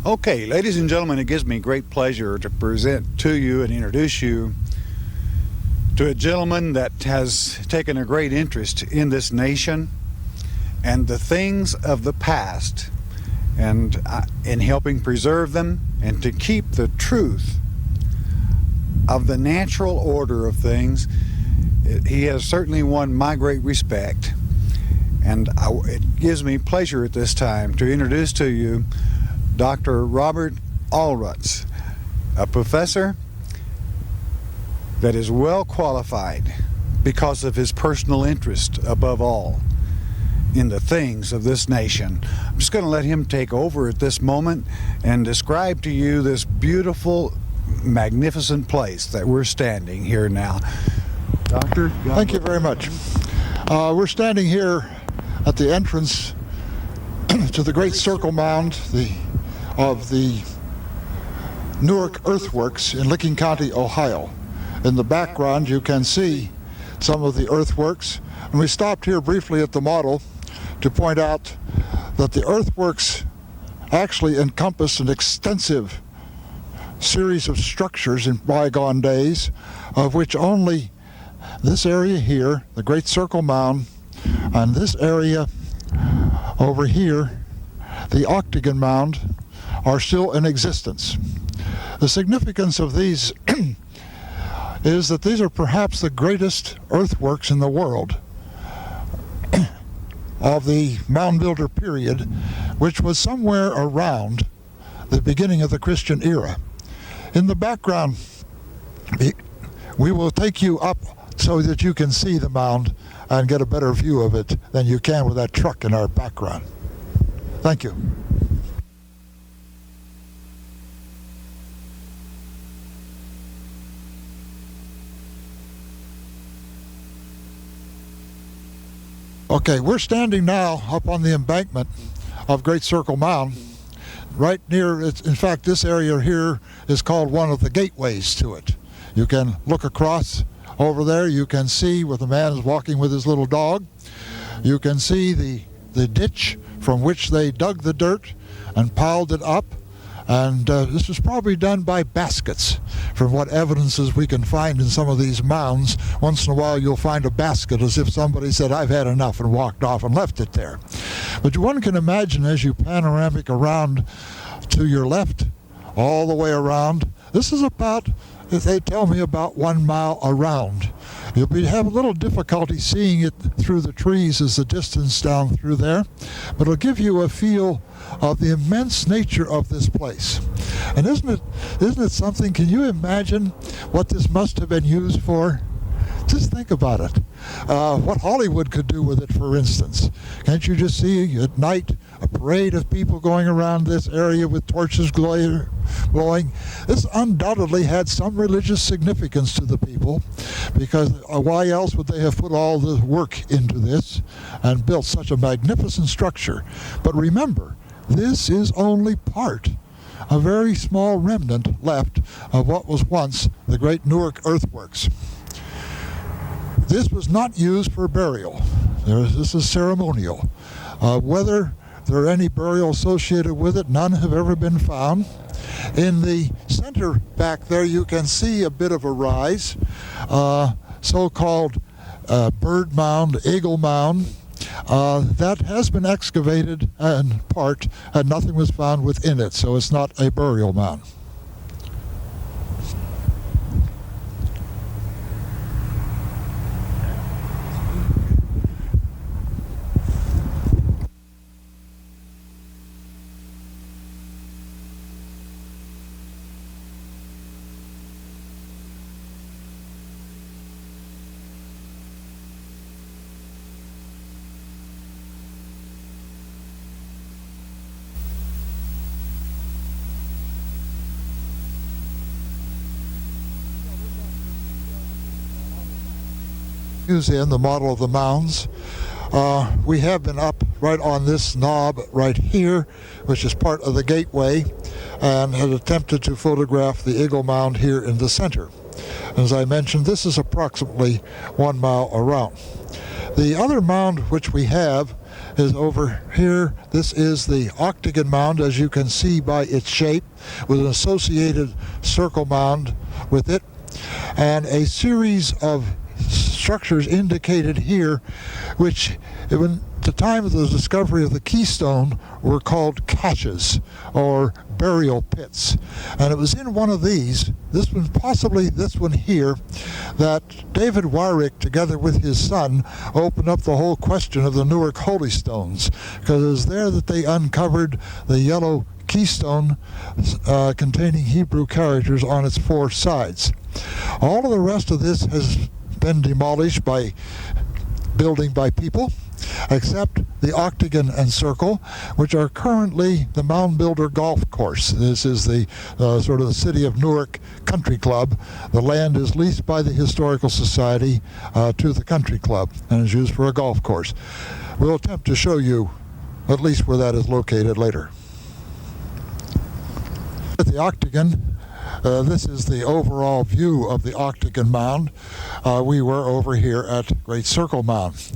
Okay, ladies and gentlemen, it gives me great pleasure to present to you and introduce you to a gentleman that has taken a great interest in this nation and the things of the past, and in helping preserve them and to keep the truth of the natural order of things. He has certainly won my great respect, and it gives me pleasure at this time to introduce to you Dr. Robert Alrutz, a professor that is well qualified because of his personal interest, above all, in the things of this nation. I'm just going to let him take over at this moment and describe to you this beautiful, magnificent place that we're standing here now. Doctor? Thank you very much. We're standing here at the entrance to the Great Circle Mound of the Newark Earthworks in Licking County, Ohio. In the background you can see some of the earthworks, and we stopped here briefly at the model to point out that the earthworks actually encompass an extensive series of structures in bygone days, of which only this area here, the Great Circle Mound, and this area over here, the Octagon Mound, are still in existence. The significance of these is that these are perhaps the greatest earthworks in the world of the mound builder period, which was somewhere around the beginning of the Christian era. In the background, we will take you up so that you can see the mound and get a better view of it than you can with that truck in our background. Thank you. Okay, we're standing now up on the embankment of Great Circle Mound, right near it. In fact, this area here is called one of the gateways to it. You can look across over there. You can see where the man is walking with his little dog. You can see the ditch from which they dug the dirt and piled it up. And this was probably done by baskets, from what evidences we can find in some of these mounds. Once in a while you'll find a basket as if somebody said, "I've had enough," and walked off and left it there. But one can imagine, as you panoramic around to your left, all the way around, this is about, they tell me, about 1 mile around. You'll have a little difficulty seeing it through the trees as the distance down through there, but it'll give you a feel of the immense nature of this place. And isn't it something? Can you imagine what this must have been used for? Just think about it. What Hollywood could do with it, for instance. Can't you just see at night a parade of people going around this area with torches glowing? This undoubtedly had some religious significance to the people, because why else would they have put all the work into this and built such a magnificent structure? But remember, this is only part, a very small remnant left of what was once the great Newark Earthworks. This was not used for burial. This is ceremonial. Whether there are any burial associated with it, none have ever been found. In the center back there, you can see a bit of a rise, so-called bird mound, eagle mound. That has been excavated in part, and nothing was found within it, so it's not a burial mound. Museum, the model of the mounds. We have been up right on this knob right here, which is part of the gateway, and had attempted to photograph the Eagle Mound here in the center. As I mentioned, this is approximately 1 mile around. The other mound which we have is over here. This is the octagon mound, as you can see by its shape, with an associated circle mound with it, and a series of structures indicated here, which at the time of the discovery of the Keystone were called caches, or burial pits. And it was in one of these, this one, possibly this one here, that David Wyrick, together with his son, opened up the whole question of the Newark Holy Stones, because it was there that they uncovered the yellow keystone containing Hebrew characters on its 4 sides. All of the rest of this has been demolished by building by people, except the octagon and circle, which are currently the Mound Builder Golf Course. This is the sort of the City of Newark Country Club. The land is leased by the Historical Society to the Country Club and is used for a golf course. We'll attempt to show you at least where that is located later. At the octagon, this is the overall view of the octagon mound. We were over here at Great Circle Mound.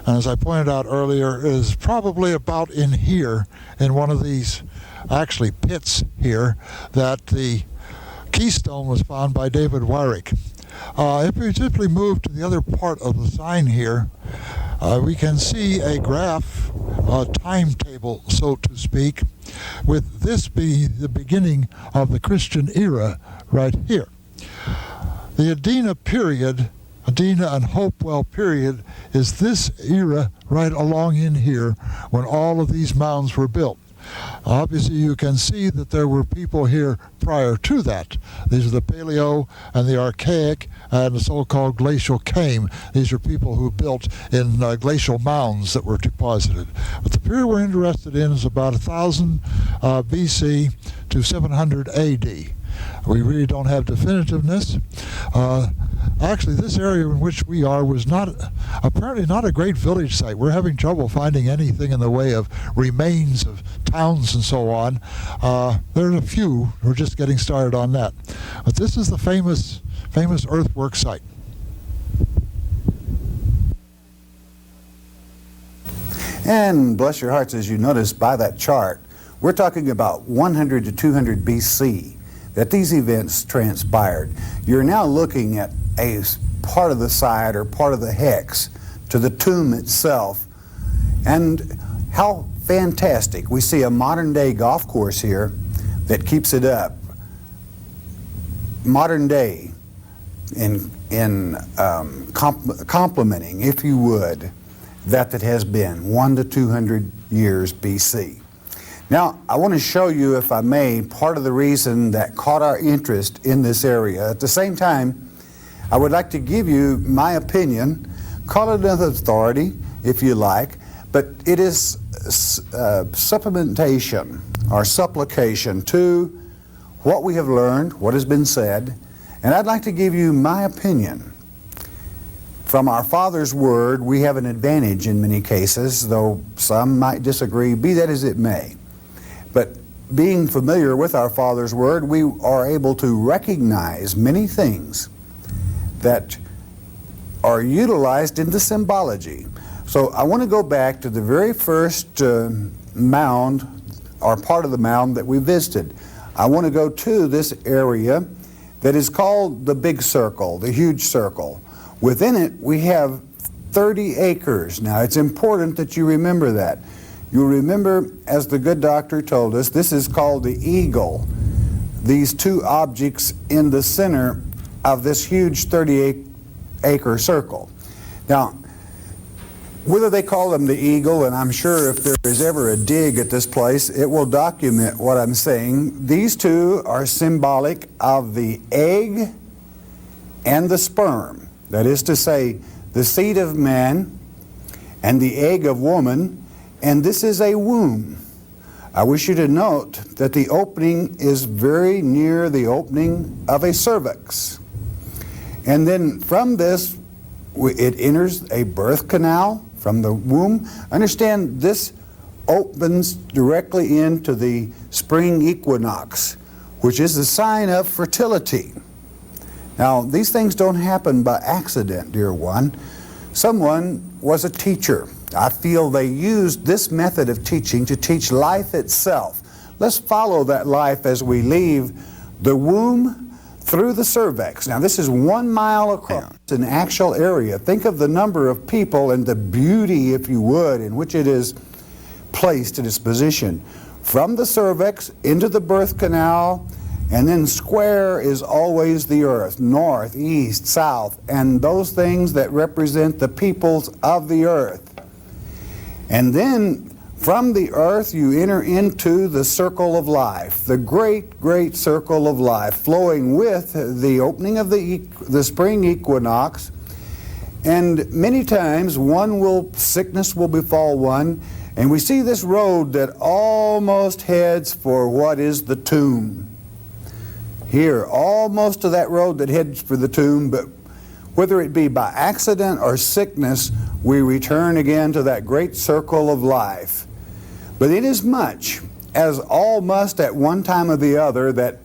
And as I pointed out earlier, it is probably about in here, in one of these actually pits here, that the keystone was found by David Wyrick. If we simply move to the other part of the sign here, we can see a graph, a timetable, so to speak, with this be the beginning of the Christian era right here. The Adena period, Adena and Hopewell period, is this era right along in here when all of these mounds were built. Obviously, you can see that there were people here prior to that. These are the Paleo and the Archaic and the so-called Glacial Came. These are people who built in glacial mounds that were deposited. But the period we're interested in is about 1000 BC to 700 AD. We really don't have definitiveness. Actually, this area in which we are was apparently not a great village site. We're having trouble finding anything in the way of remains of towns and so on. There's a few. We're just getting started on that. But this is the famous earthwork site. And bless your hearts, as you notice by that chart, we're talking about 100 to 200 BC that these events transpired. You're now looking at a part of the site or part of the hex to the tomb itself. And how fantastic. We see a modern day golf course here that keeps it up. Modern day in complementing, if you would, that has been 100 to 200 years BC. Now, I want to show you, if I may, part of the reason that caught our interest in this area. At the same time, I would like to give you my opinion, call it an authority, if you like, but it is supplementation or supplication to what we have learned, what has been said, and I'd like to give you my opinion. From our Father's Word, we have an advantage in many cases, though some might disagree, be that as it may. But being familiar with our Father's Word, we are able to recognize many things that are utilized in the symbology. So I want to go back to the very first mound, or part of the mound that we visited. I want to go to this area that is called the Big Circle, the Huge Circle. Within it, we have 30 acres. Now, it's important that you remember that. You'll remember, as the good doctor told us, this is called the eagle. These two objects in the center of this huge 38-acre circle. Now, whether they call them the eagle, and I'm sure if there is ever a dig at this place, it will document what I'm saying. These two are symbolic of the egg and the sperm. That is to say, the seed of man and the egg of woman, and this is a womb. I wish you to note that the opening is very near the opening of a cervix. And then from this, it enters a birth canal from the womb. Understand, this opens directly into the spring equinox, which is a sign of fertility. Now, these things don't happen by accident, dear one. Someone was a teacher. I feel they used this method of teaching to teach life itself. Let's follow that life as we leave the womb through the cervix. Now, this is 1 mile across an actual area. Think of the number of people and the beauty, if you would, in which it is placed in its position. From the cervix into the birth canal, and then square is always the earth, north, east, south, and those things that represent the peoples of the earth. And then from the earth you enter into the circle of life, the great, great circle of life, flowing with the opening of the spring equinox. And many times sickness will befall one, and we see this road that almost heads for what is the tomb. Here, almost to that road that heads for the tomb, but whether it be by accident or sickness, we return again to that great circle of life. But inasmuch as all must at one time or the other that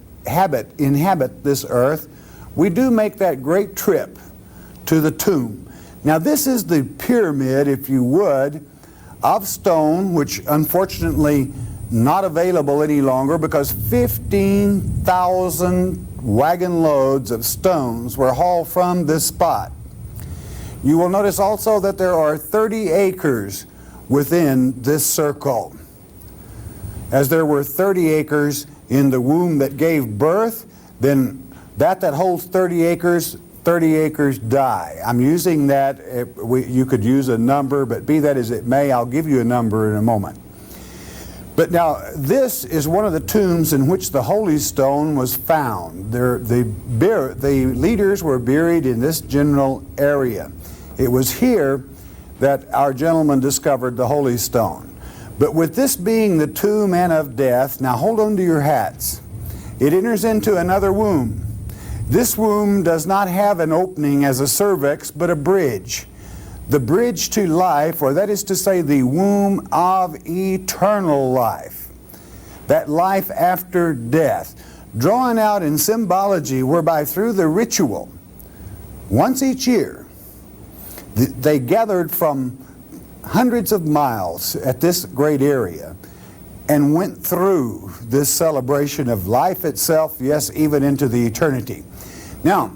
inhabit this earth, we do make that great trip to the tomb. Now, this is the pyramid, if you would, of stone, which unfortunately not available any longer because 15,000 wagon loads of stones were hauled from this spot. You will notice also that there are 30 acres within this circle. As there were 30 acres in the womb that gave birth, then that holds 30 acres die. I'm using that, you could use a number, but be that as it may, I'll give you a number in a moment. But now, this is one of the tombs in which the Holy Stone was found. The leaders were buried in this general area. It was here that our gentleman discovered the Holy Stone. But with this being the tomb and of death, now hold on to your hats. It enters into another womb. This womb does not have an opening as a cervix, but a bridge. The bridge to life, or that is to say the womb of eternal life. That life after death, drawn out in symbology whereby through the ritual, once each year, they gathered from hundreds of miles at this great area and went through this celebration of life itself, yes, even into the eternity. Now,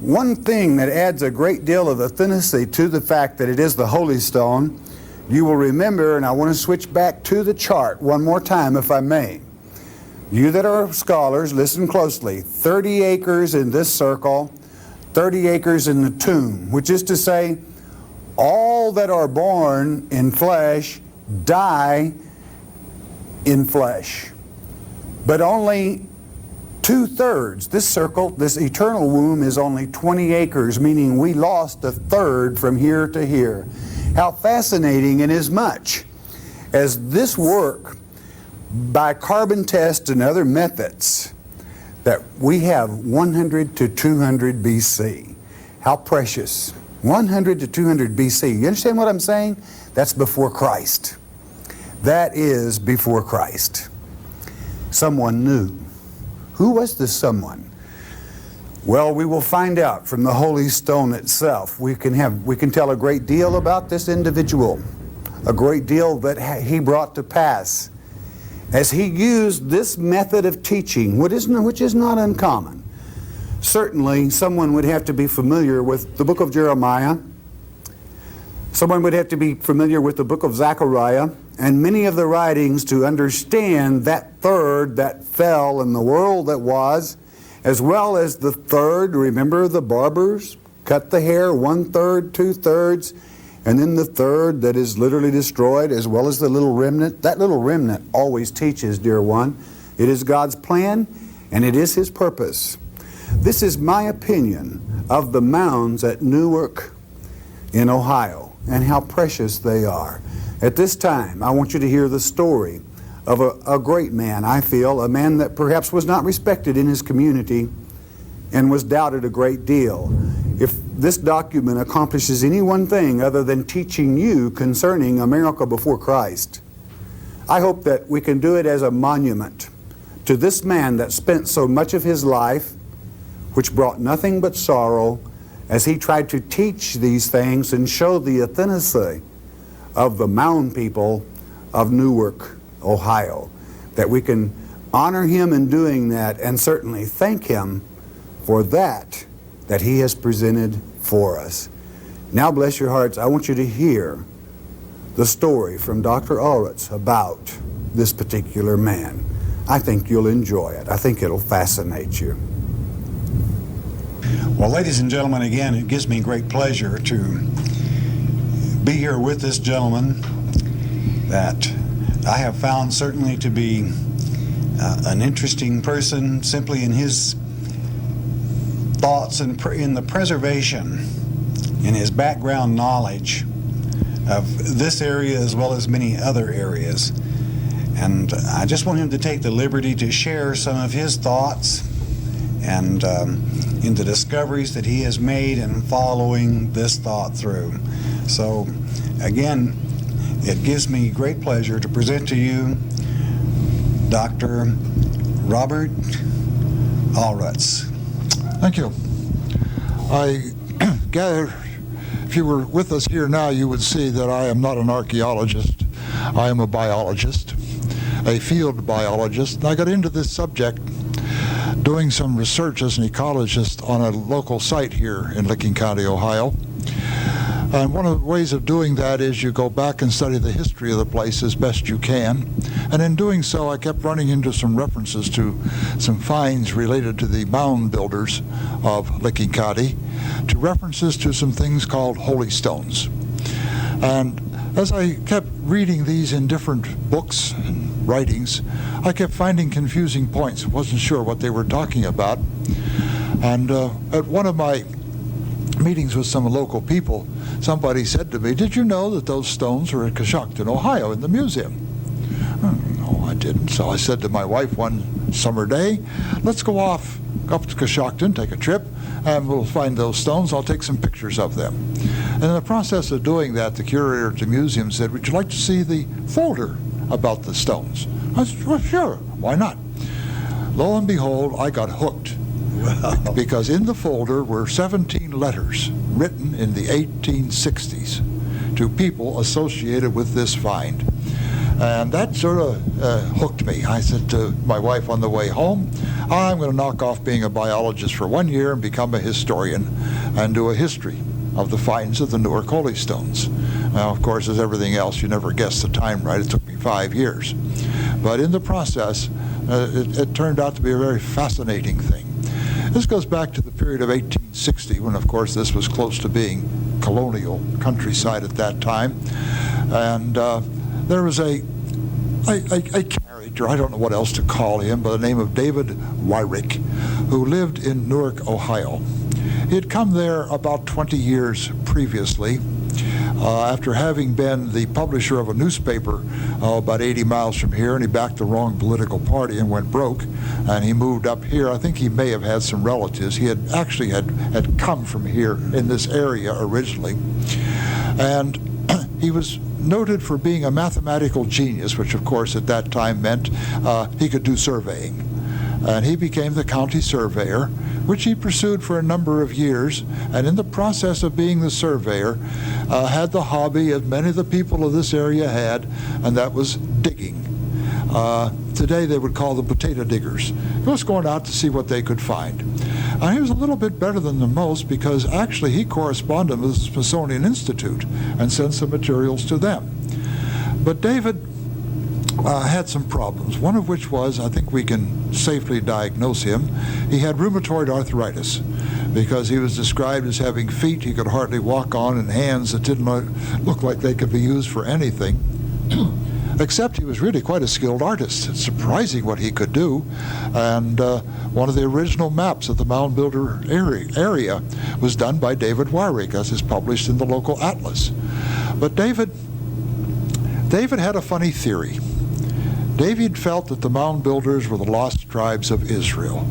one thing that adds a great deal of authenticity to the fact that it is the Holy Stone, you will remember, and I want to switch back to the chart one more time if I may. You that are scholars, listen closely. 30 acres in this circle, 30 acres in the tomb, which is to say, all that are born in flesh die in flesh. But only 2/3, this circle, this eternal womb is only 20 acres, meaning we lost 1/3 from here to here. How fascinating, inasmuch as this work by carbon test and other methods that we have 100 to 200 BC. How precious. 100 to 200 BC. You understand what I'm saying? That's before Christ. That is before Christ. Someone knew. Who was this someone? Well, we will find out from the Holy Stone itself. We can tell a great deal about this individual, a great deal that he brought to pass as he used this method of teaching, which is not uncommon. Certainly, someone would have to be familiar with the book of Jeremiah. Someone would have to be familiar with the book of Zechariah and many of the writings to understand that third that fell in the world that was, as well as the third. Remember the barbers cut the hair 1/3, 2/3, and then the third that is literally destroyed, as well as the little remnant. That little remnant always teaches, dear one. It is God's plan and it is His purpose. This is my opinion of the mounds at Newark in Ohio and how precious they are. At this time, I want you to hear the story of a great man, I feel, a man that perhaps was not respected in his community and was doubted a great deal. If this document accomplishes any one thing other than teaching you concerning America before Christ, I hope that we can do it as a monument to this man that spent so much of his life, which brought nothing but sorrow, as he tried to teach these things and show the authenticity of the Mound people of Newark, Ohio, that we can honor him in doing that and certainly thank him for that he has presented for us. Now, bless your hearts, I want you to hear the story from Dr. Ulrich about this particular man. I think you'll enjoy it. I think it'll fascinate you. Well, ladies and gentlemen, again, it gives me great pleasure to be here with this gentleman that I have found certainly to be an interesting person simply in his thoughts and in the preservation, in his background knowledge of this area as well as many other areas. And I just want him to take the liberty to share some of his thoughts and in the discoveries that he has made in following this thought through. So again, it gives me great pleasure to present to you Dr. Robert Ulrich. Thank you. I gather if you were with us here now, you would see that I am not an archaeologist. I am a biologist, a field biologist. And I got into this subject doing some research as an ecologist on a local site here in Licking County, Ohio. And one of the ways of doing that is you go back and study the history of the place as best you can. And in doing so, I kept running into some references to some finds related to the mound builders of Licking County, to references to some things called holy stones. And as I kept reading these in different books and writings, I kept finding confusing points. I wasn't sure what they were talking about. And at one of my meetings with some local people, somebody said to me, "Did you know that those stones are at Coshocton, Ohio, in the museum?" No, I didn't. So I said to my wife one summer day, "Let's go off up to Coshocton, take a trip, and we'll find those stones. I'll take some pictures of them." And in the process of doing that, the curator at the museum said, "Would you like to see the folder about the stones?" I said, "Well, sure, why not?" Lo and behold, I got hooked. Wow. Because in the folder were 17 letters written in the 1860s to people associated with this find. And that sort of hooked me. I said to my wife on the way home, "I'm going to knock off being a biologist for 1 year and become a historian and do a history of the finds of the Newark Holy Stones." Now, of course, as everything else, you never guess the time right. It took me 5 years. But in the process, it turned out to be a very fascinating thing. This goes back to the period of 1860, when, of course, this was close to being colonial countryside at that time. And there was a character, I don't know what else to call him, by the name of David Wyrick, who lived in Newark, Ohio. He had come there about 20 years previously, after having been the publisher of a newspaper about 80 miles from here, and he backed the wrong political party and went broke, and he moved up here. I think he may have had some relatives. He had actually had come from here in this area originally, and he was noted for being a mathematical genius, which of course at that time meant he could do surveying. And he became the county surveyor, which he pursued for a number of years, and in the process of being the surveyor, had the hobby, as many of the people of this area had, and that was digging. Today they would call them potato diggers. He was going out to see what they could find. And he was a little bit better than the most, because actually he corresponded with the Smithsonian Institute and sent some materials to them. But David had some problems, one of which was, I think we can safely diagnose him, he had rheumatoid arthritis, because he was described as having feet he could hardly walk on and hands that didn't look like they could be used for anything. Except he was really quite a skilled artist. It's surprising what he could do. And one of the original maps of the Mound Builder area was done by David Wyrick, as is published in the local atlas. But David had a funny theory. David felt that the mound builders were the lost tribes of Israel.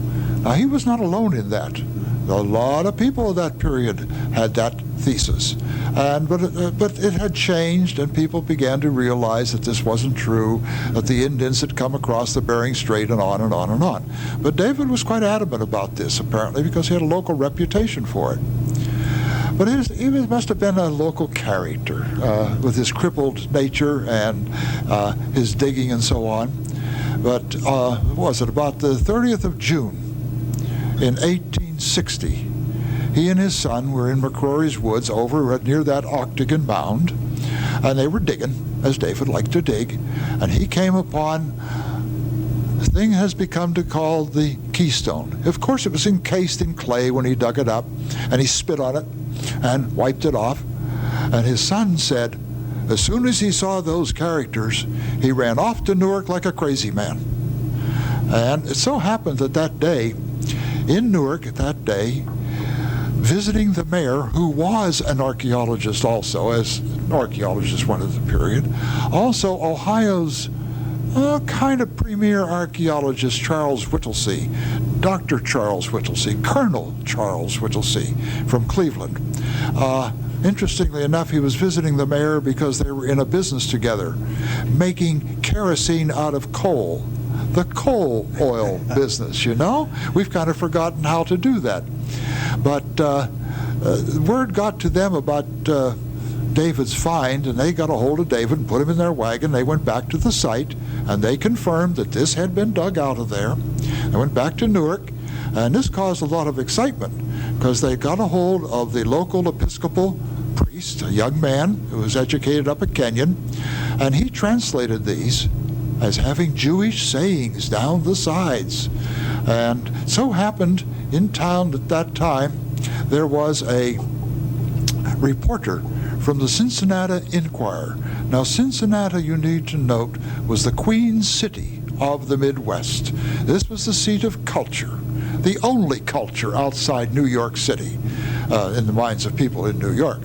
Now, he was not alone in that. A lot of people of that period had that thesis. But it had changed, and people began to realize that this wasn't true, that the Indians had come across the Bering Strait, and on and on and on. But David was quite adamant about this, apparently, because he had a local reputation for it. But he must have been a local character with his crippled nature and his digging and so on. But was it about the 30th of June in 1860? He and his son were in McCrory's Woods over near that Octagon Mound, and they were digging, as David liked to dig, and he came upon the thing has become to call the Keystone. Of course, it was encased in clay when he dug it up, and he spit on it and wiped it off. And his son said, as soon as he saw those characters, he ran off to Newark like a crazy man. And it so happened that that day, in Newark that day, visiting the mayor, who was an archaeologist also, as an archaeologist one of the period, also Ohio's kind of premier archaeologist, Charles Whittlesey, Dr. Charles Whittlesey, Colonel Charles Whittlesey from Cleveland. Interestingly enough, he was visiting the mayor because they were in a business together, making kerosene out of coal. The coal oil business, you know? We've kind of forgotten how to do that. But word got to them about David's find, and they got a hold of David and put him in their wagon. They went back to the site, and they confirmed that this had been dug out of there. They went back to Newark, and this caused a lot of excitement because they got a hold of the local Episcopal priest, a young man who was educated up at Kenyon, and he translated these as having Jewish sayings down the sides. And so happened in town at that time, there was a reporter from the Cincinnati Enquirer. Now, Cincinnati, you need to note, was the Queen City of the Midwest. This was the seat of culture, the only culture outside New York City, in the minds of people in New York.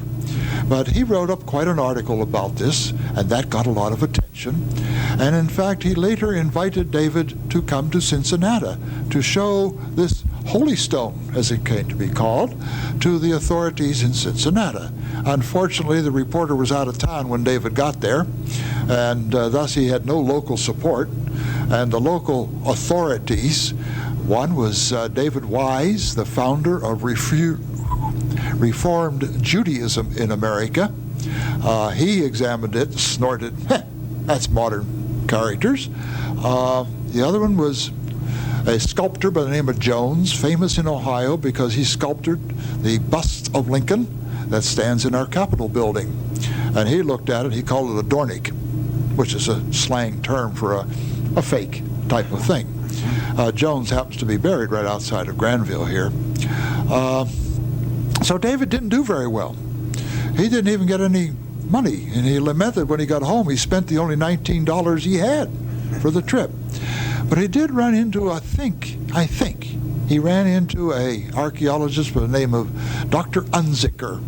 But he wrote up quite an article about this, and that got a lot of attention. And in fact, he later invited David to come to Cincinnati to show this Holy Stone, as it came to be called, to the authorities in Cincinnati. Unfortunately, the reporter was out of town when David got there, and thus he had no local support. And the local authorities, one was David Wise, the founder of Reformed Judaism in America. He examined it, snorted, that's modern characters. The other one was a sculptor by the name of Jones, famous in Ohio because he sculptured the bust of Lincoln that stands in our Capitol building. And he looked at it, he called it a Dornick, which is a slang term for a fake type of thing. Jones happens to be buried right outside of Granville here. So David didn't do very well. He didn't even get any money, and he lamented when he got home he spent the only $19 he had for the trip. But he did run into, I think, he ran into a archaeologist by the name of Dr. Unzicker,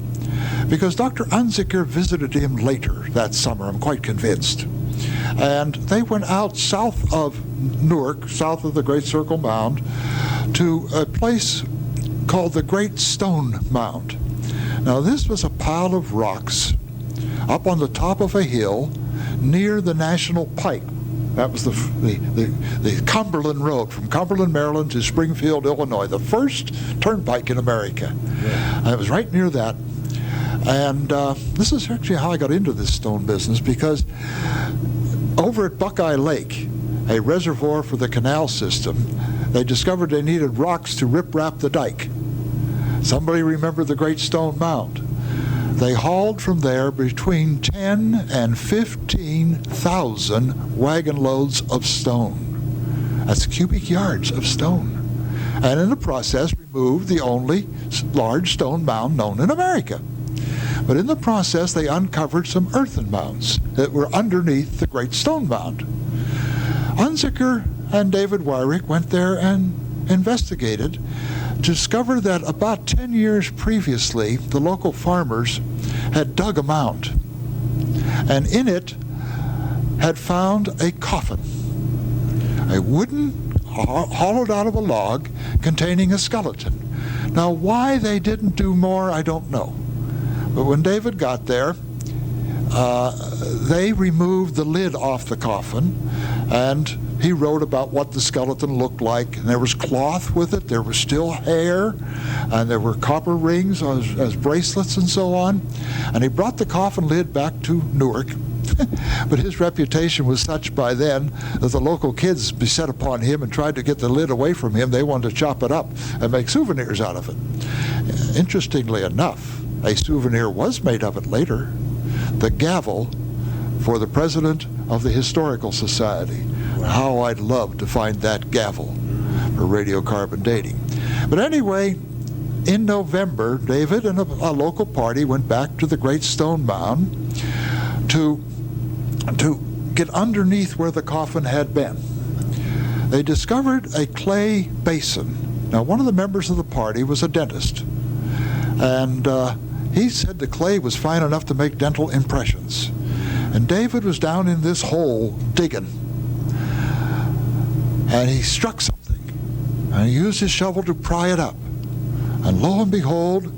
because Dr. Unzicker visited him later that summer, I'm quite convinced. And they went out south of Newark, south of the Great Circle Mound, to a place called the Great Stone Mound. Now, this was a pile of rocks up on the top of a hill near the National Pike. That was the Cumberland Road from Cumberland, Maryland to Springfield, Illinois, the first turnpike in America. Yeah. And it was right near that. And this is actually how I got into this stone business, because over at Buckeye Lake, a reservoir for the canal system, they discovered they needed rocks to rip-rap the dike. Somebody remembered the Great Stone Mound. They hauled from there between 10 and 15,000 wagon loads of stone. That's cubic yards of stone. And in the process removed the only large stone mound known in America. But in the process they uncovered some earthen mounds that were underneath the Great Stone Mound. Unzicker and David Wyrick went there and investigated, to discover that about 10 years previously, the local farmers had dug a mound, and in it had found a coffin, a wooden, hollowed out of a log, containing a skeleton. Now, why they didn't do more, I don't know. But when David got there, they removed the lid off the coffin, And he wrote about what the skeleton looked like. And there was cloth with it, there was still hair, and there were copper rings as bracelets and so on. And he brought the coffin lid back to Newark. But his reputation was such by then that the local kids beset upon him and tried to get the lid away from him. They wanted to chop it up and make souvenirs out of it. Interestingly enough, a souvenir was made of it later, the gavel for the president of the Historical Society. How I'd love to find that gavel for radiocarbon dating. But anyway, in November, David and a local party went back to the Great Stone Mound to get underneath where the coffin had been. They discovered a clay basin. Now, one of the members of the party was a dentist, and he said the clay was fine enough to make dental impressions. And David was down in this hole digging, and he struck something, and he used his shovel to pry it up. And lo and behold,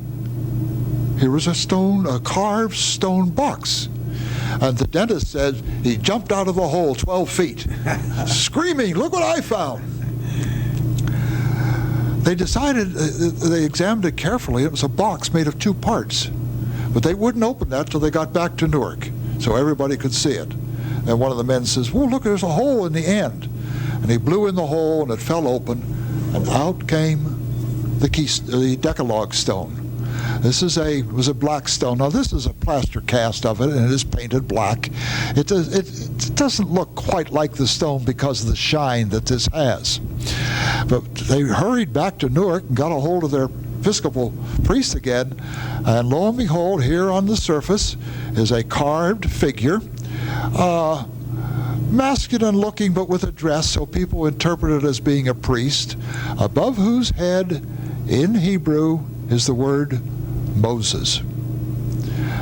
here was a carved stone box. And the dentist said he jumped out of the hole 12 feet, screaming, "Look what I found!" They decided, they examined it carefully. It was a box made of two parts. But they wouldn't open that till they got back to Newark, so everybody could see it. And one of the men says, "Well, look, there's a hole in the end." And he blew in the hole, and it fell open, and out came the Decalogue stone. This was a black stone. Now, this is a plaster cast of it, and it is painted black. It doesn't look quite like the stone because of the shine that this has. But they hurried back to Newark and got a hold of their Episcopal priest again, and lo and behold, here on the surface is a carved figure, masculine looking but with a dress, so people interpret it as being a priest, above whose head in Hebrew is the word Moses.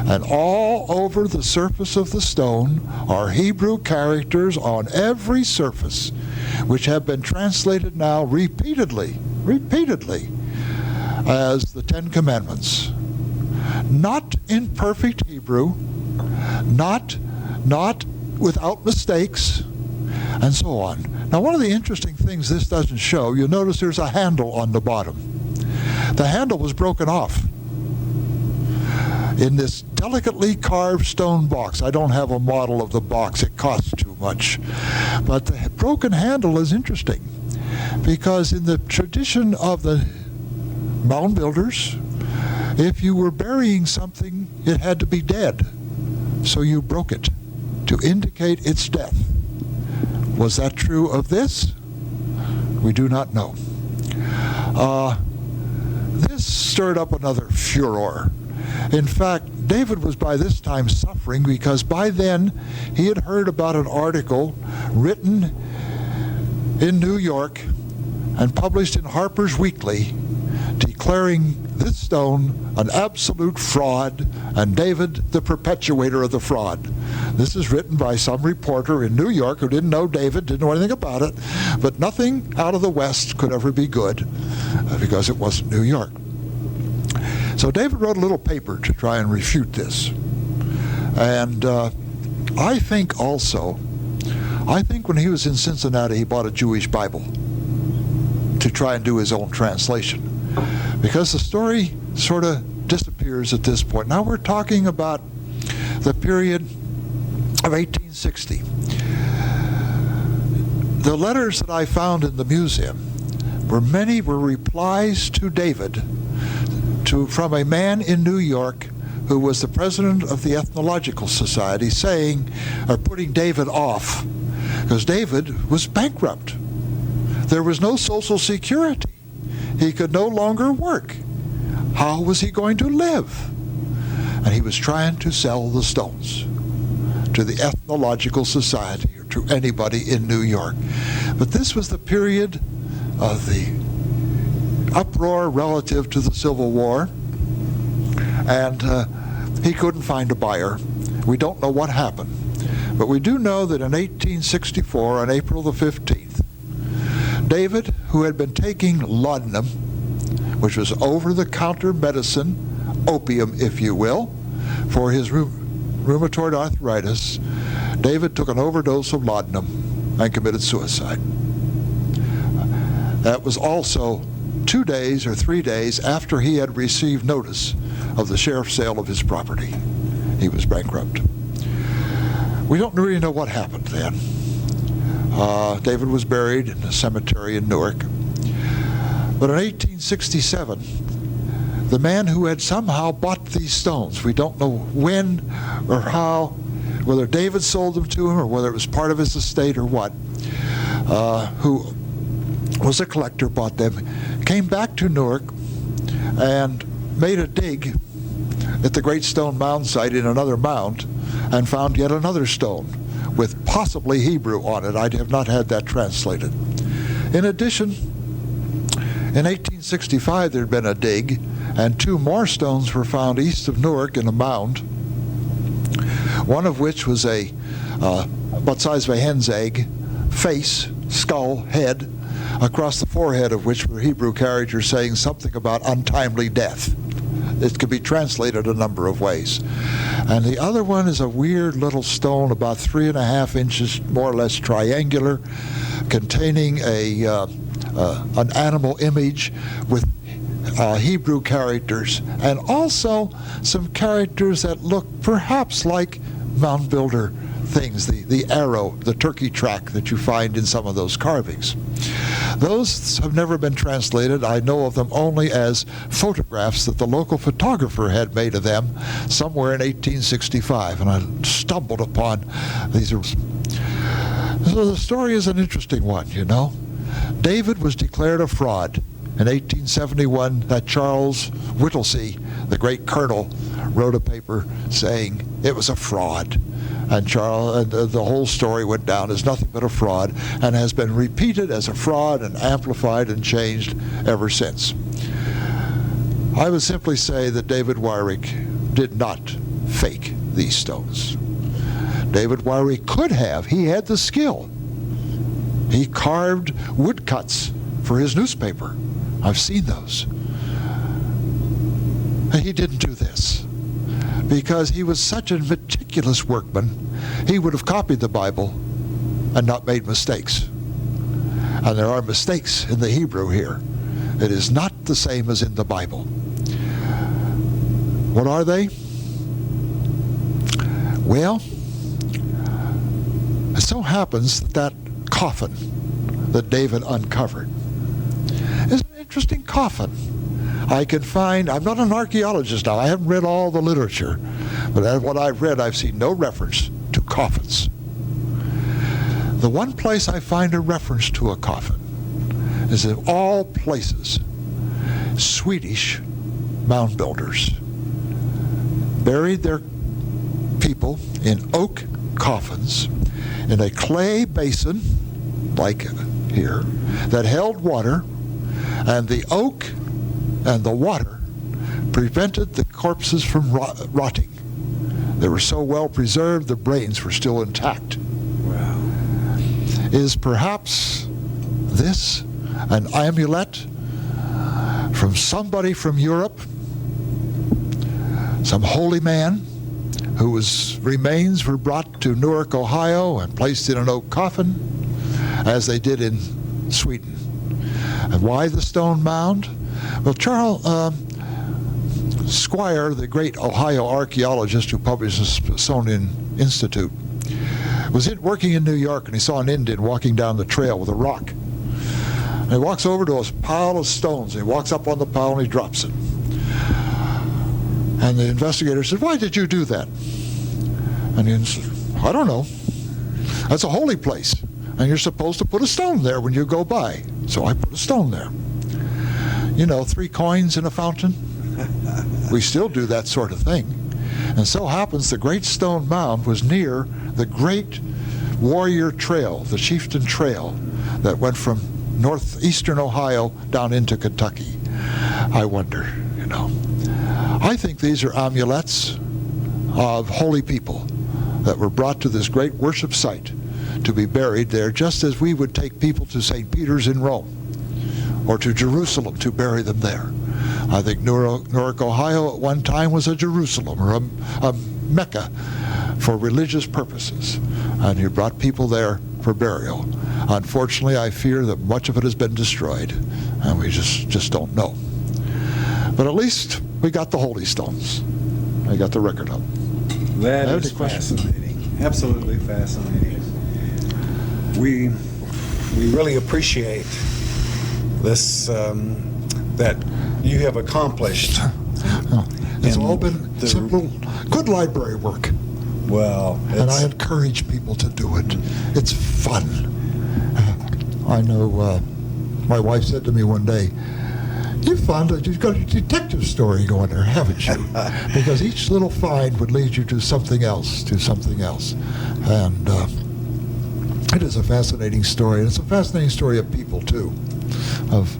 And all over the surface of the stone are Hebrew characters on every surface, which have been translated now repeatedly, as the Ten Commandments. Not in perfect Hebrew, not without mistakes, and so on. Now, one of the interesting things this doesn't show, you'll notice there's a handle on the bottom. The handle was broken off in this delicately carved stone box. I don't have a model of the box, it costs too much. But the broken handle is interesting, because in the tradition of the mound builders, if you were burying something, it had to be dead. So you broke it to indicate its death. Was that true of this? We do not know. This stirred up another furor. In fact, David was by this time suffering, because by then he had heard about an article written in New York and published in Harper's Weekly declaring this stone an absolute fraud and David the perpetuator of the fraud. This is written by some reporter in New York who didn't know David, didn't know anything about it, but nothing out of the West could ever be good because it wasn't New York. So David wrote a little paper to try and refute this. And I think when he was in Cincinnati, he bought a Jewish Bible to try and do his own translation, because the story sort of disappears at this point. Now we're talking about the period of 1860. The letters that I found in the museum were replies to David from a man in New York who was the president of the Ethnological Society, putting David off, because David was bankrupt. There was no Social Security. He could no longer work. How was he going to live? And he was trying to sell the stones to the Ethnological Society or to anybody in New York. But this was the period of the uproar relative to the Civil War, and he couldn't find a buyer. We don't know what happened, but we do know that in 1864, on April the 15th, David, who had been taking laudanum, which was over-the-counter medicine, opium if you will, for his rheumatoid arthritis, David took an overdose of laudanum and committed suicide. That was also 2 days or 3 days after he had received notice of the sheriff's sale of his property. He was bankrupt. We don't really know what happened then. David was buried in a cemetery in Newark. But in 1867, the man who had somehow bought these stones, we don't know when or how, whether David sold them to him or whether it was part of his estate or what, who was a collector, bought them, came back to Newark and made a dig at the Great Stone Mound site in another mound and found yet another stone with possibly Hebrew on it. I have not had that translated. In addition, in 1865 there had been a dig and 2 more stones were found east of Newark in a mound, one of which was about the size of a hen's egg, face, skull, head, across the forehead of which were Hebrew characters saying something about untimely death. It could be translated a number of ways. And the other one is a weird little stone about 3.5 inches, more or less triangular, containing an animal image with Hebrew characters, and also some characters that look perhaps like mound builder things, the arrow, the turkey track that you find in some of those carvings. Those have never been translated. I know of them only as photographs that the local photographer had made of them somewhere in 1865, and I stumbled upon these. So the story is an interesting one, you know. David was declared a fraud. In 1871, that Charles Whittlesey, the great colonel, wrote a paper saying it was a fraud. And the whole story went down as nothing but a fraud and has been repeated as a fraud and amplified and changed ever since. I would simply say that David Wyrick did not fake these stones. David Wyrick could have. He had the skill. He carved woodcuts for his newspaper. I've seen those. And he didn't do this because he was such a meticulous workman. He would have copied the Bible and not made mistakes. And there are mistakes in the Hebrew here. It is not the same as in the Bible. What are they? Well, it so happens that coffin that David uncovered is an interesting coffin. I can find, I'm not an archaeologist now, I haven't read all the literature, but what I've read, I've seen no reference to coffins. The one place I find a reference to a coffin is in all places, Swedish mound builders buried their people in oak coffins in a clay basin, like here, that held water, and the oak and the water prevented the corpses from rotting. They were so well preserved, the brains were still intact. Wow. Is perhaps this an amulet from somebody from Europe, some holy man whose remains were brought to Newark, Ohio, and placed in an oak coffin, as they did in Sweden? And why the stone mound? Well, Charles Squire, the great Ohio archaeologist who published the Smithsonian Institute, was working in New York, and he saw an Indian walking down the trail with a rock. And he walks over to a pile of stones, and he walks up on the pile and he drops it. And the investigator said, "Why did you do that?" And he said, "I don't know. That's a holy place, and you're supposed to put a stone there when you go by. So I put a stone there." You know, 3 coins in a fountain. We still do that sort of thing. And so happens the Great Stone Mound was near the great warrior trail, the Chieftain Trail, that went from northeastern Ohio down into Kentucky. I wonder, you know. I think these are amulets of holy people that were brought to this great worship site to be buried there, just as we would take people to St. Peter's in Rome or to Jerusalem to bury them there. I think Newark, Ohio at one time was a Jerusalem or a Mecca for religious purposes. And you brought people there for burial. Unfortunately, I fear that much of it has been destroyed, and we just don't know. But at least we got the holy stones. I got the record of them. That Any is questions? fascinating. Absolutely fascinating. We really appreciate this that you have accomplished. It's in all been the- simple, good library work. Well, And I it's, encourage people to do it. It's fun. I know my wife said to me one day, you've got a detective story going there, haven't you? Because each little find would lead you to something else. And it is a fascinating story. And it's a fascinating story of people, too. Of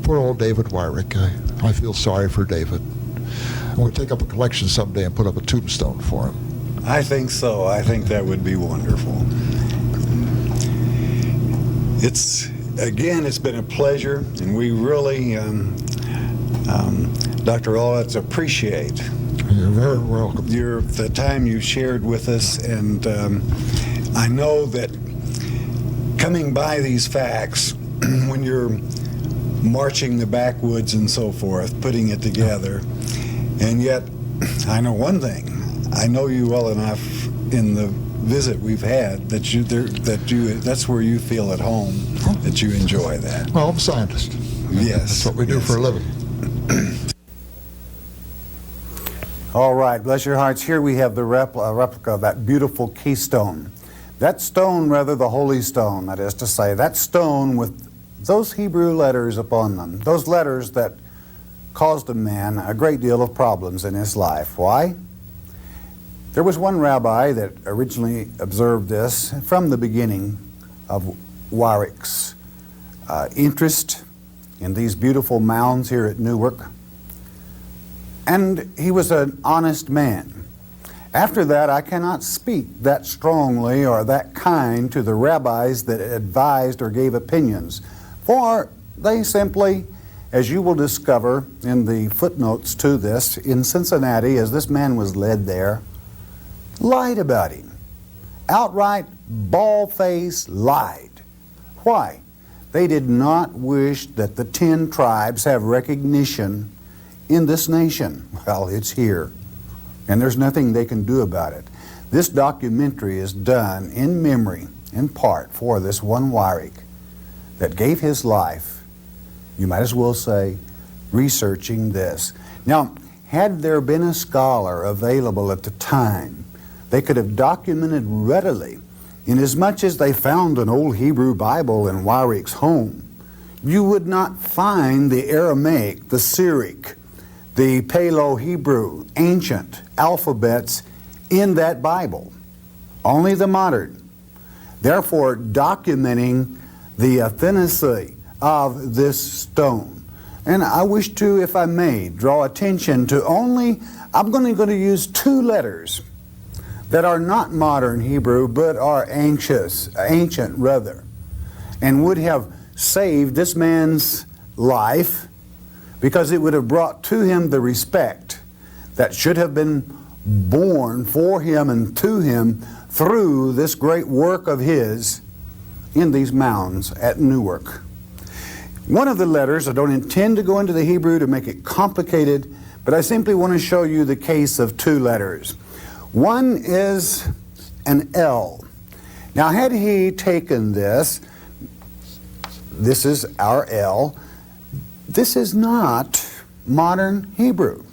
poor old David Wyrick. I feel sorry for David. And we'll take up a collection someday and put up a tombstone for him. I think so. I think that would be wonderful. It's been a pleasure, and we really, Dr. Olitz, appreciate You're very welcome. the time you shared with us, and I know that coming by these facts, when you're marching the backwoods and so forth, putting it together, and yet I know one thing. I know you well enough in the visit we've had that's where you feel at home, that you enjoy that. Well, I'm a scientist. Yes. That's what we do for a living. All right, bless your hearts. Here we have the replica of that beautiful keystone. That stone, rather, the holy stone, that is to say, that stone with those Hebrew letters upon them, those letters that caused a man a great deal of problems in his life. Why? There was one rabbi that originally observed this from the beginning of Wyrick's interest in these beautiful mounds here at Newark. And he was an honest man. After that, I cannot speak that strongly or that kind to the rabbis that advised or gave opinions, for they simply, as you will discover in the footnotes to this, in Cincinnati, as this man was led there, lied about him. Outright, bald-faced lied. Why? They did not wish that the 10 tribes have recognition in this nation. Well, it's here, and there's nothing they can do about it. This documentary is done in memory, in part, for this one Wyrick that gave his life, you might as well say, researching this. Now, had there been a scholar available at the time, they could have documented readily, inasmuch as they found an old Hebrew Bible in Wyrick's home. You would not find the Aramaic, the Syriac, the Paleo-Hebrew, ancient alphabets in that Bible, only the modern. Therefore, documenting the authenticity of this stone. And I wish to, if I may, draw attention to I'm going to use 2 letters that are not modern Hebrew, but are ancient rather, and would have saved this man's life, because it would have brought to him the respect that should have been born for him and to him through this great work of his in these mounds at Newark. One of the letters, I don't intend to go into the Hebrew to make it complicated, but I simply want to show you the case of 2 letters. One is an L. Now, had he taken this is our L. This is not modern Hebrew.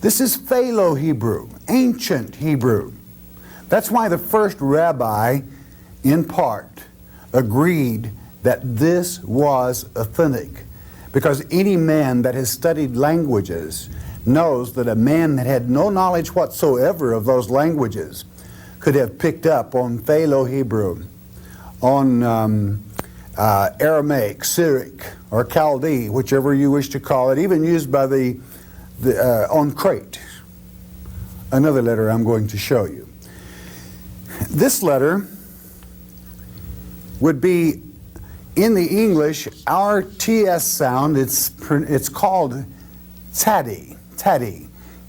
This is Paleo-Hebrew, ancient Hebrew. That's why the first rabbi, in part, agreed that this was authentic. Because any man that has studied languages knows that a man that had no knowledge whatsoever of those languages could have picked up on Paleo-Hebrew, on Aramaic, Syriac, or Chaldee, whichever you wish to call it, even used by on Crete. Another letter I'm going to show you. This letter would be, in the English, our TS sound. It's called Tadi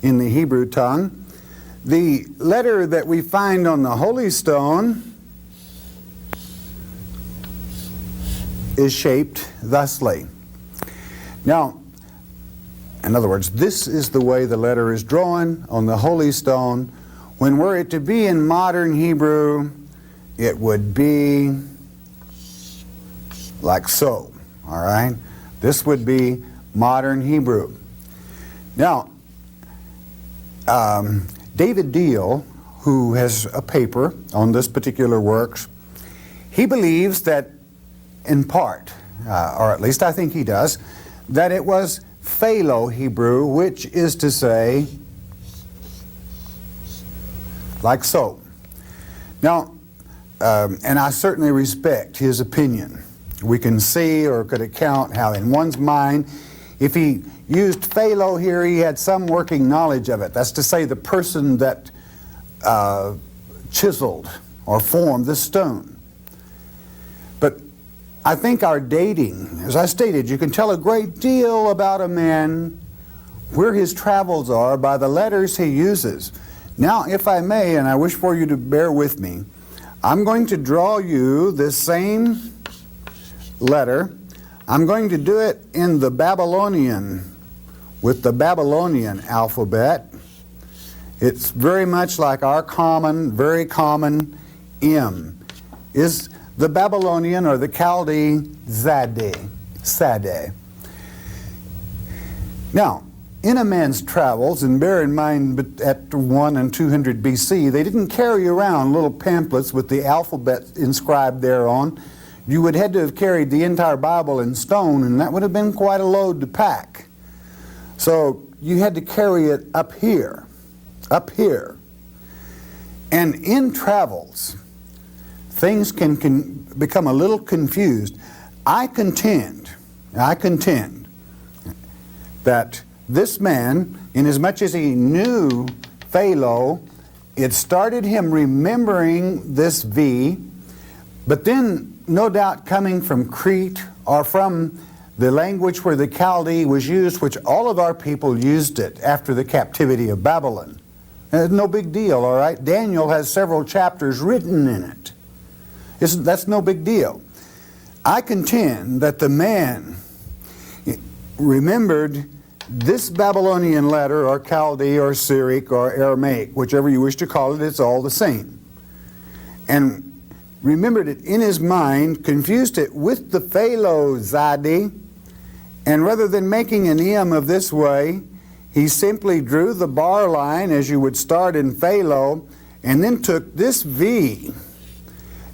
in the Hebrew tongue. The letter that we find on the Holy Stone is shaped thusly. Now, in other words, this is the way the letter is drawn on the holy stone. When were it to be in modern Hebrew, it would be like so, all right? This would be modern Hebrew. Now, David Deal, who has a paper on this particular works, he believes that in part, or at least I think he does, that it was Philo Hebrew, which is to say, like so. Now, and I certainly respect his opinion. We can see or could account how in one's mind, if he used Philo here, he had some working knowledge of it. That's to say, the person that chiseled or formed this stone. But I think our dating, as I stated, you can tell a great deal about a man, where his travels are, by the letters he uses. Now, if I may, and I wish for you to bear with me, I'm going to draw you this same letter. I'm going to do it in the Babylonian, with the Babylonian alphabet. It's very much like our common, very common M. Is the Babylonian or the Chaldee Sade. Now, in a man's travels, and bear in mind at 1 and 200 BC, they didn't carry around little pamphlets with the alphabet inscribed thereon. You would had to have carried the entire Bible in stone, and that would have been quite a load to pack. So you had to carry it up here. And in travels, things can become a little confused. I contend that this man, inasmuch as he knew Philo, it started him remembering this V, but then no doubt coming from Crete or from the language where the Chaldee was used, which all of our people used it after the captivity of Babylon. No big deal, all right? Daniel has several chapters written in it. That's no big deal. I contend that the man remembered this Babylonian letter, or Chaldee, or Syriac, or Aramaic, whichever you wish to call it, it's all the same. And remembered it in his mind, confused it with the Philo Zadi, and rather than making an M of this way, he simply drew the bar line as you would start in Philo, and then took this V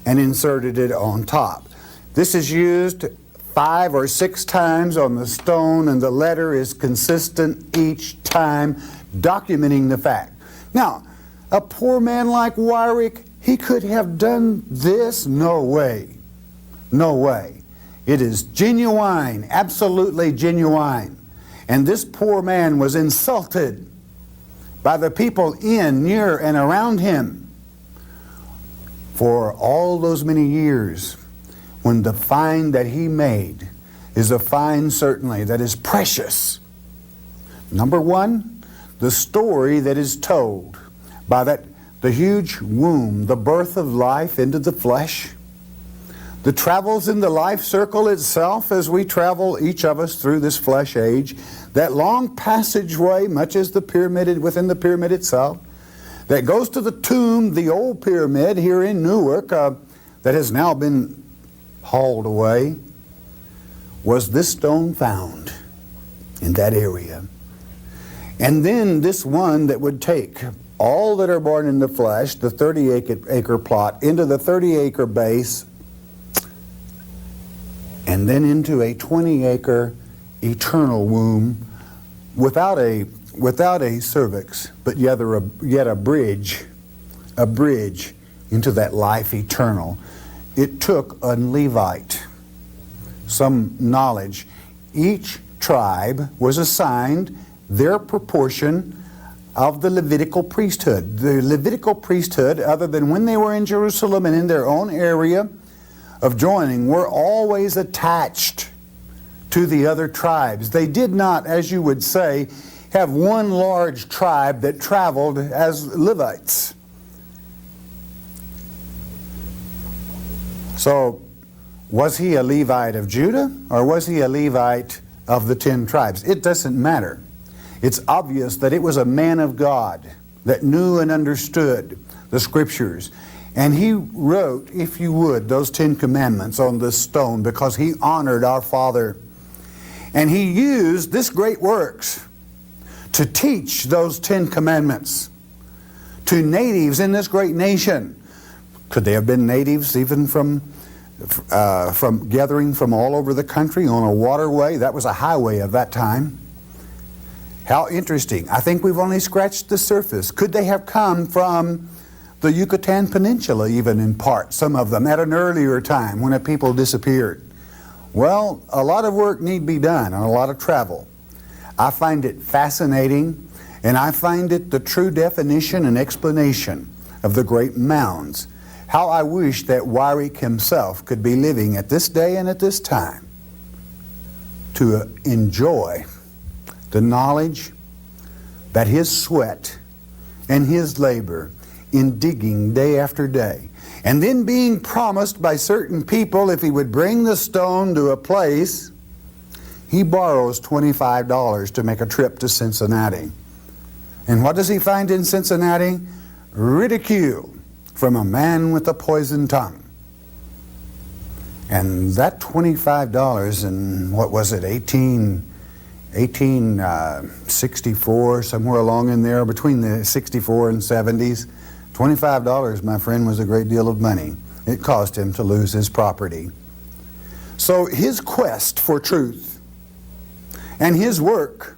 and inserted it on top. This is used 5 or 6 times on the stone, and the letter is consistent each time, documenting the fact. Now, a poor man like Wyrick, he could have done this? No way. No way. It is genuine, absolutely genuine. And this poor man was insulted by the people in, near, and around him for all those many years, when the find that he made is a find certainly that is precious. Number one, the story that is told by the huge womb, the birth of life into the flesh, the travels in the life circle itself as we travel, each of us, through this flesh age, that long passageway, much as the pyramid within the pyramid itself, that goes to the tomb, the old pyramid here in Newark, that has now been hauled away. Was this stone found in that area? And then this one that would take all that are born in the flesh, the 30-acre plot, into the 30-acre base, and then into a 20-acre eternal womb without a cervix, but yet a bridge into that life eternal. It took a Levite some knowledge. Each tribe was assigned their proportion of the Levitical priesthood. The Levitical priesthood, other than when they were in Jerusalem and in their own area of joining, were always attached to the other tribes. They did not, as you would say, have one large tribe that traveled as Levites. So Was he a Levite of Judah, or was he a Levite of the 10 tribes? It doesn't matter. It's obvious that it was a man of God that knew and understood the Scriptures. And he wrote, if you would, those 10 commandments on this stone because he honored our Father. And he used this great works to teach those 10 commandments to natives in this great nation. Could they have been natives even from gathering from all over the country on a waterway? That was a highway of that time. How interesting. I think we've only scratched the surface. Could they have come from the Yucatan Peninsula even in part, some of them, at an earlier time when a people disappeared? Well, a lot of work need be done and a lot of travel. I find it fascinating, and I find it the true definition and explanation of the great mounds. How I wish that Wyrick himself could be living at this day and at this time to enjoy the knowledge that his sweat and his labor in digging day after day, and then being promised by certain people if he would bring the stone to a place, he borrows $25 to make a trip to Cincinnati. And what does he find in Cincinnati? Ridicule from a man with a poisoned tongue. And that $25 in, what was it, 1864, somewhere along in there, between the 64 and 70s, $25, my friend, was a great deal of money. It caused him to lose his property. So his quest for truth and his work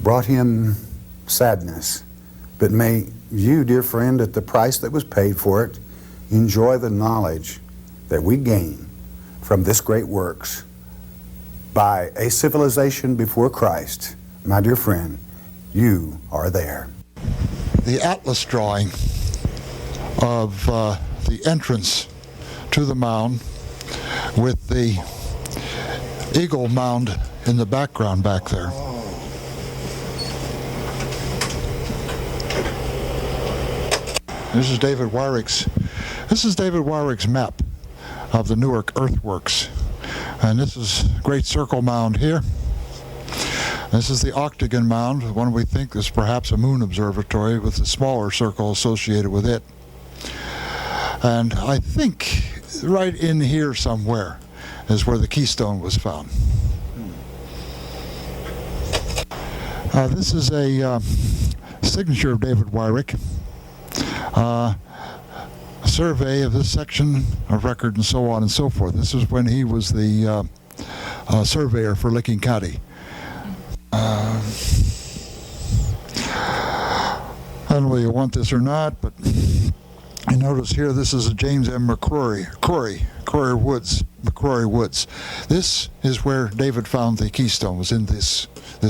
brought him sadness. But may you, dear friend, at the price that was paid for it, enjoy the knowledge that we gain from this great works by a civilization before Christ. My dear friend, you are there. The atlas drawing of the entrance to the mound with the eagle mound in the background back there. This is David Wyrick's map of the Newark earthworks. And this is Great Circle Mound here. This is the Octagon Mound, one we think is perhaps a moon observatory with a smaller circle associated with it. And I think right in here somewhere is where the keystone was found. This is a signature of David Wyrick. A survey of this section of record and so on and so forth. This is when he was the surveyor for Licking County. I don't know whether you want this or not, but you notice here this is a James M. McCrory Woods. This is where David found the keystone, was in this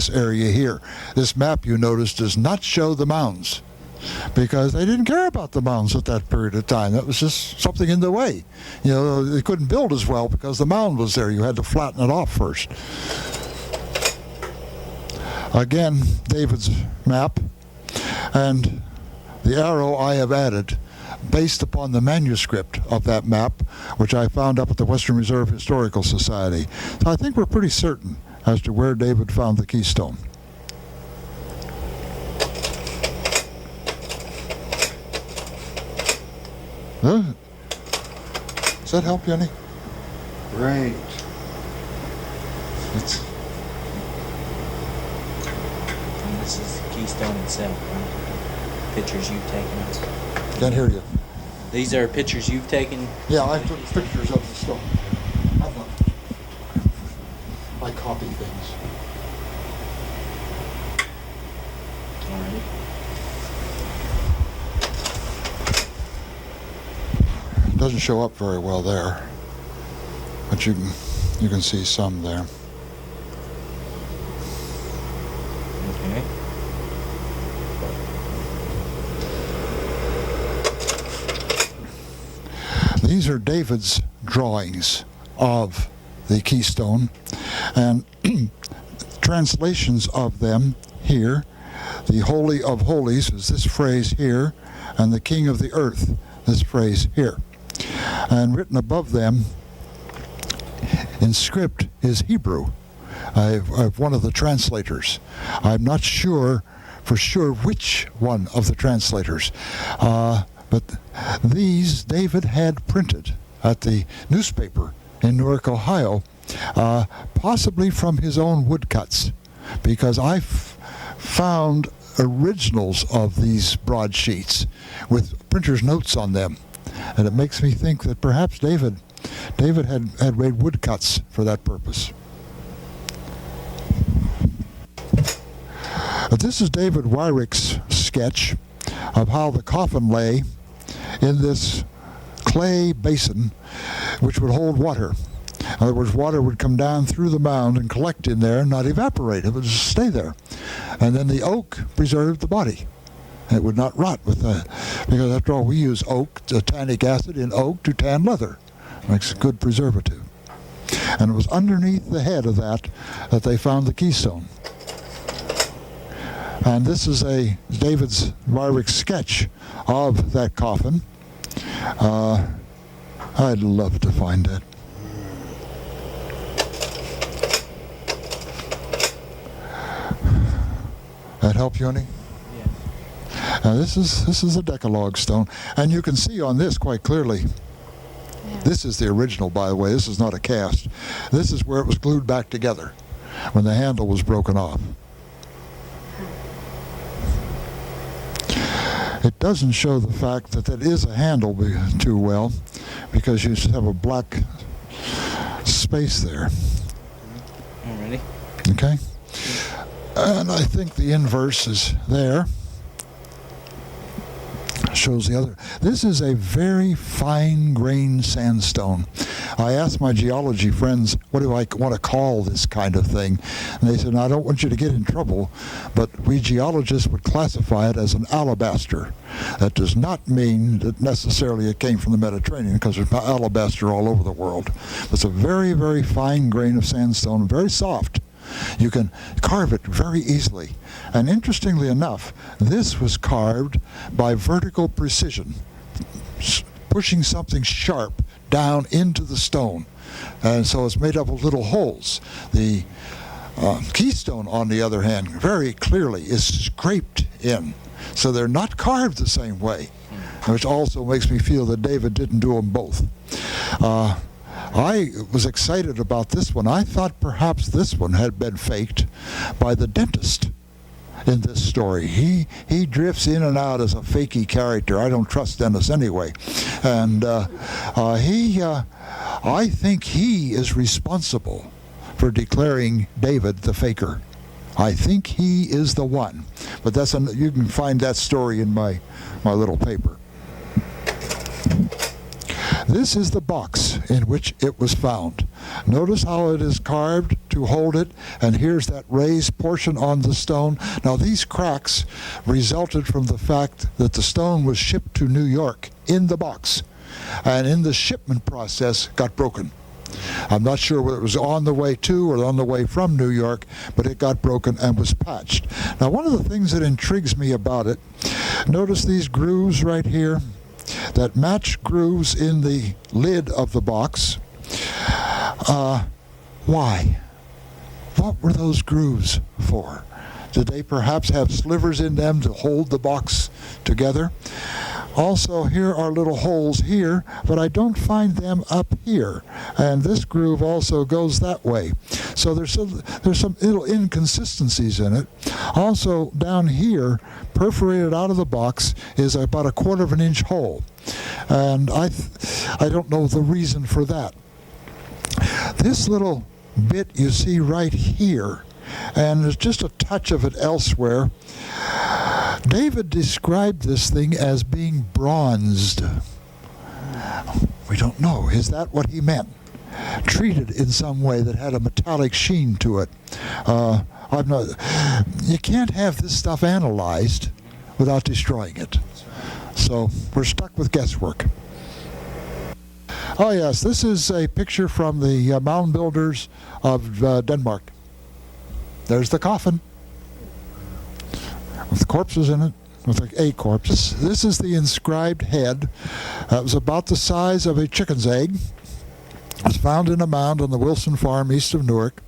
area here. This map, you notice, does not show the mounds, because they didn't care about the mounds at that period of time. That was just something in the way. You know, they couldn't build as well because the mound was there. You had to flatten it off first. Again, David's map, and the arrow I have added based upon the manuscript of that map, which I found up at the Western Reserve Historical Society. So I think we're pretty certain as to where David found the keystone. Does that help you any? Great. It's And this is the keystone itself, right? Pictures you've taken. can't hear you. These are pictures you've taken. Yeah, I took pictures of the stone. I copy things. All right. It doesn't show up very well there, but you can see some there. Okay. These are David's drawings of the keystone, and translations of them here. The Holy of Holies is this phrase here, and the King of the Earth, this phrase here. And written above them in script is Hebrew. I've one of the translators. I'm not sure for sure which one of the translators. But these David had printed at the newspaper in Newark, Ohio, possibly from his own woodcuts, because I found originals of these broadsheets with printer's notes on them. And it makes me think that perhaps David had made woodcuts for that purpose. This is David Wyrick's sketch of how the coffin lay in this clay basin which would hold water. In other words, water would come down through the mound and collect in there and not evaporate. It would just stay there. And then the oak preserved the body. It would not rot because after all, we use tannic acid in oak to tan leather. It makes a good preservative. And it was underneath the head of that they found the keystone. And this is David Wyrick's sketch of that coffin. I'd love to find it. That help you any? Yes. Now this is a Decalogue stone, and you can see on this quite clearly. Yeah. This is the original, by the way. This is not a cast. This is where it was glued back together when the handle was broken off. It doesn't show the fact that it is a handle too well, because you just have a black space there. Alrighty. Okay? And I think the inverse is there. Shows the other. This is a very fine-grained sandstone. I asked my geology friends, what do I want to call this kind of thing? And they said, no, I don't want you to get in trouble, but we geologists would classify it as an alabaster. That does not mean that necessarily it came from the Mediterranean, because there's alabaster all over the world. It's a very, very fine grain of sandstone, very soft. You can carve it very easily. And interestingly enough, this was carved by vertical precision, pushing something sharp down into the stone. And so it's made up of little holes. The keystone, on the other hand, very clearly is scraped in. So they're not carved the same way, which also makes me feel that David didn't do them both. I was excited about this one. I thought perhaps this one had been faked by the dentist in this story. He drifts in and out as a fakey character. I don't trust Dennis anyway. And I think he is responsible for declaring David the faker. I think he is the one. But you can find that story in my little paper. This is the box in which it was found. Notice how it is carved to hold it, and here's that raised portion on the stone. Now these cracks resulted from the fact that the stone was shipped to New York in the box, and in the shipment process got broken. I'm not sure whether it was on the way to or on the way from New York, but it got broken and was patched. Now one of the things that intrigues me about it, notice these grooves right here that match grooves in the lid of the box. Why? What were those grooves for? Did they perhaps have slivers in them to hold the box together? Also, here are little holes here, but I don't find them up here. And this groove also goes that way. So there's some little inconsistencies in it. Also, down here, perforated out of the box, is about a 1/4 of an inch hole. And I don't know the reason for that. This little bit you see right here, and there's just a touch of it elsewhere. David described this thing as being bronzed. We don't know. Is that what he meant? Treated in some way that had a metallic sheen to it. You can't have this stuff analyzed without destroying it. So we're stuck with guesswork. Oh yes, this is a picture from the mound builders of Denmark. There's the coffin with corpses in it. with a corpse. This is the inscribed head. It was about the size of a chicken's egg. It was found in a mound on the Wilson Farm east of Newark.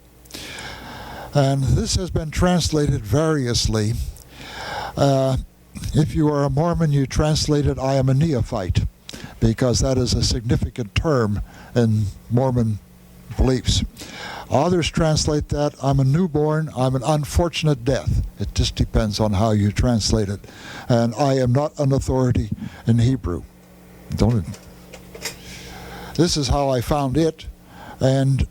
And this has been translated variously. If you are a Mormon, you translate it, "I am a neophyte," because that is a significant term in Mormon beliefs. Others translate that, "I'm a newborn, I'm an unfortunate death." It just depends on how you translate it. And I am not an authority in Hebrew. This is how I found it. And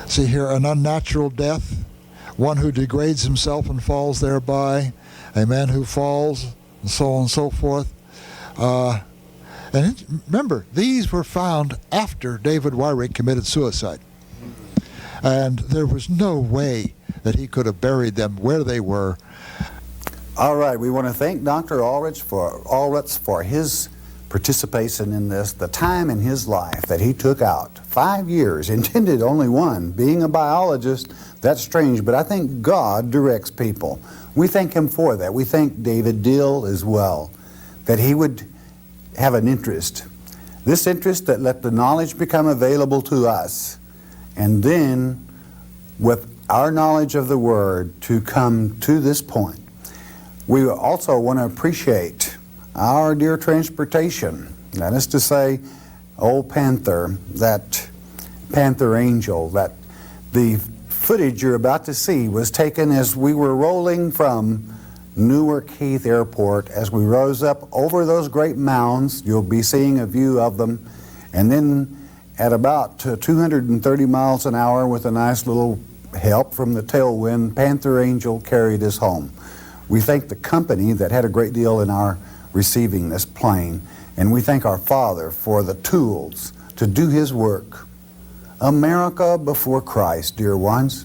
see here, an unnatural death, one who degrades himself and falls thereby, a man who falls, and so on and so forth. Remember, these were found after David Wyrick committed suicide. And there was no way that he could have buried them where they were. All right, we want to thank Dr. Ulrich for his participation in this, the time in his life that he took out. 5 years, intended only one. Being a biologist, that's strange, but I think God directs people. We thank him for that. We thank David Dill as well, that he would have an interest. This interest that let the knowledge become available to us, and then with our knowledge of the Word to come to this point. We also want to appreciate our dear transportation. That is to say, old Panther, that Panther Angel, that the footage you're about to see was taken as we were rolling from Newark Heath Airport. As we rose up over those great mounds, you'll be seeing a view of them, and then at about 230 miles an hour with a nice little help from the tailwind, Panther Angel carried us home. We thank the company that had a great deal in our receiving this plane, and we thank our Father for the tools to do His work. America before Christ, dear ones,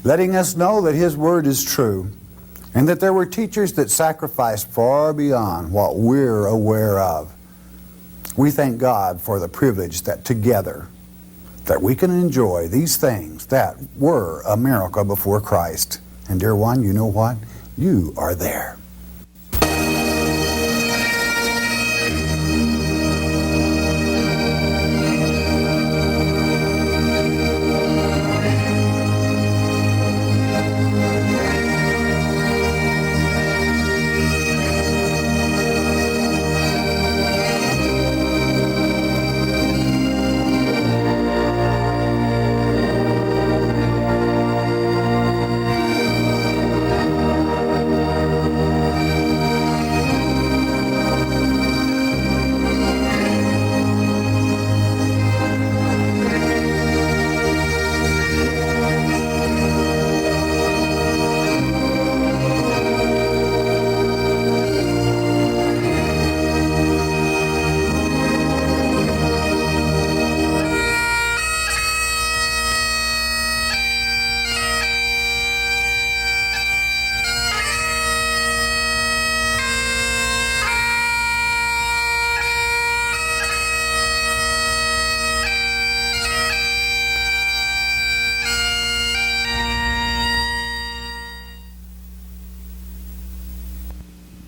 letting us know that His Word is true, and that there were teachers that sacrificed far beyond what we're aware of. We thank God for the privilege that together that we can enjoy these things that were America before Christ. And dear one, you know what? You are there.